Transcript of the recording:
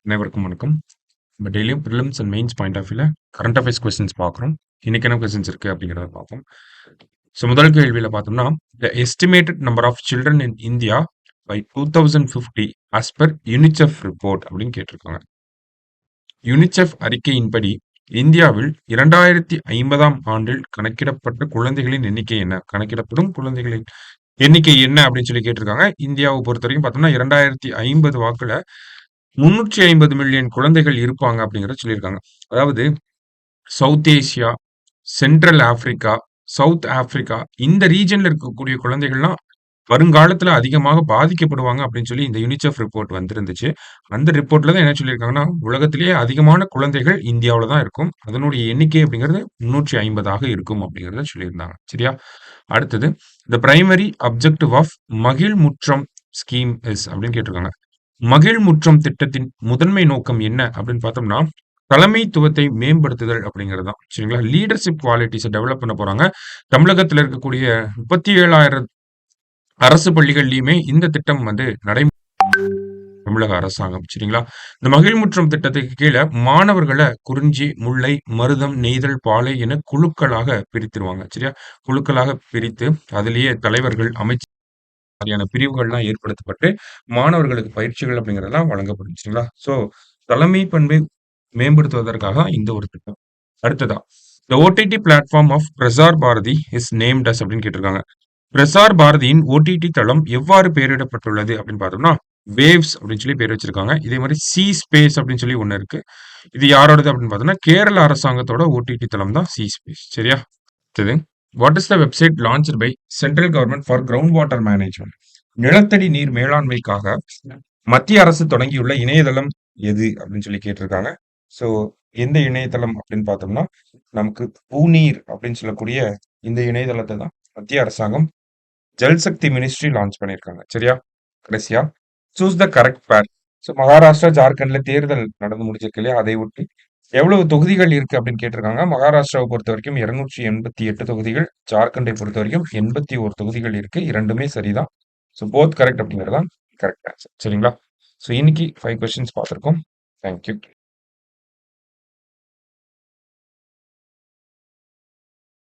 அனைவருக்கும் வணக்கம். நம்ம டெய்லியும் prelims and mains point of வியூல கரண்ட் அஃபேர்ஸ் கொஸ்டின்ஸ் பார்க்குறோம். இன்னைக்கு என்ன கொஸ்டின்ஸ் இருக்கு அப்படிங்கிறத பார்ப்போம். ஸோ முதல் கேள்வியில பார்த்தோம்னா, the estimated number of children in India by 2050 as per UNICEF report அப்படின்னு கேட்டிருக்காங்க. யுனிசெஃப் அறிக்கையின்படி இந்தியாவில் 2050ஆம் ஆண்டில் கணக்கிடப்பட்ட குழந்தைகளின் எண்ணிக்கை என்ன? கணக்கிடப்படும் குழந்தைகளின் எண்ணிக்கை என்ன அப்படின்னு சொல்லி கேட்டிருக்காங்க. இந்தியாவை பொறுத்த வரைக்கும் பார்த்தோம்னா 2050 வாக்குல 350 மில்லியன் குழந்தைகள் இருப்பாங்க அப்படிங்கிறத சொல்லியிருக்காங்க. அதாவது south Asia, central Africa, south Africa இந்த ரீஜன்ல இருக்கக்கூடிய குழந்தைகள்லாம் வருங்காலத்துல அதிகமாக பாதிக்கப்படுவாங்க அப்படின்னு சொல்லி இந்த யுனிசெஃப் ரிப்போர்ட் வந்திருந்துச்சு. அந்த ரிப்போர்ட்ல தான் என்ன சொல்லியிருக்காங்கன்னா, உலகத்திலேயே அதிகமான குழந்தைகள் இந்தியாவுல தான் இருக்கும். அதனுடைய எண்ணிக்கை அப்படிங்கிறது 350ஆக இருக்கும் அப்படிங்கிறத சொல்லியிருந்தாங்க. சரியா? அடுத்தது, த பிரைமரி அப்ஜெக்டிவ் ஆஃப் மகிழ் முற்றம் ஸ்கீம் இஸ் அப்படின்னு கேட்டிருக்காங்க. மகிழ்முற்றம் திட்டத்தின் முதன்மை நோக்கம் என்ன அப்படின்னு பார்த்தோம்னா, தலைமைத்துவத்தை மேம்படுத்துதல் அப்படிங்கிறது தான். சரிங்களா? லீடர்ஷிப் குவாலிட்டிஸ டெவலப் பண்ண போறாங்க. தமிழகத்துல இருக்கக்கூடிய 37,000 அரசு பள்ளிகள்லயுமே இந்த திட்டம் வந்து தமிழக அரசாங்கம். சரிங்களா? இந்த மகிழ்முற்றம் திட்டத்துக்கு கீழ மாணவர்கள குறிஞ்சி, முல்லை, மருதம், நெய்தல், பாலை என குழுக்களாக பிரித்துருவாங்க. சரியா? குழுக்களாக பிரித்து அதிலேயே தலைவர்கள், மாதிரியான பிரிவுகள்லாம் ஏற்படுத்தப்பட்டு, மாணவர்களுக்கு பயிற்சிகள் அப்படிங்கிறதெல்லாம் வழங்கப்படும். சரிங்களா? ஸோ, தலைமை பண்பை மேம்படுத்துவதற்காக இந்த ஒரு திட்டம். அடுத்ததா, the OTT platform of Prasar Bharati is named as அப்படின்னு கேட்டிருக்காங்க. பிரசார் பாரதியின் ஓடிடி தளம் எவ்வாறு பெயரிடப்பட்டுள்ளது அப்படின்னு பார்த்தோம்னா, வேவ்ஸ் அப்படின்னு சொல்லி பேர் வச்சிருக்காங்க. இதே மாதிரி சி ஸ்பேஸ் அப்படின்னு சொல்லி ஒண்ணு இருக்கு. இது யாரோடது அப்படின்னு பார்த்தோம்னா, கேரள அரசாங்கத்தோட ஓடிடி தளம் தான் சி ஸ்பேஸ். சரியா? அடுத்தது, what is the website launched by central government for ground water management? நிலத்தடி நீர் மேலாண்மைக்காக மத்திய அரசு தொடங்கியுள்ள இணையதளம் எது அப்படின்னு சொல்லி கேட்டிருக்காங்க. ஸோ எந்த இணையதளம் அப்படின்னு பார்த்தோம்னா, நமக்கு பூநீர் அப்படின்னு சொல்லக்கூடிய இந்த இணையதளத்தை தான் மத்திய அரசாங்கம் ஜல்சக்தி மினிஸ்ட்ரி லான்ச் பண்ணியிருக்காங்க. சரியா? கடைசியா, choose the correct pair. So Maharashtra, ஜார்க்கண்ட்ல தேர்தல் நடந்து முடிஞ்சிருக்கு இல்லையா? அதை ஒட்டி எவ்வளவு தொகுதிகள் இருக்கு அப்படின்னு கேட்டிருக்காங்க. மகாராஷ்டிராவை பொறுத்த வரைக்கும் 288 தொகுதிகள், ஜார்க்கண்டை பொறுத்த வரைக்கும் 81 தொகுதிகள் இருக்கு. இரண்டுமே சரிதான். ஸோ போத் கரெக்ட் அப்படிங்கிறது தான் கரெக்ட் ஆன்சர். சரிங்களா? ஸோ இன்னைக்கு 5 கொஸ்டின்ஸ் பார்த்துருக்கோம். தேங்க்யூ.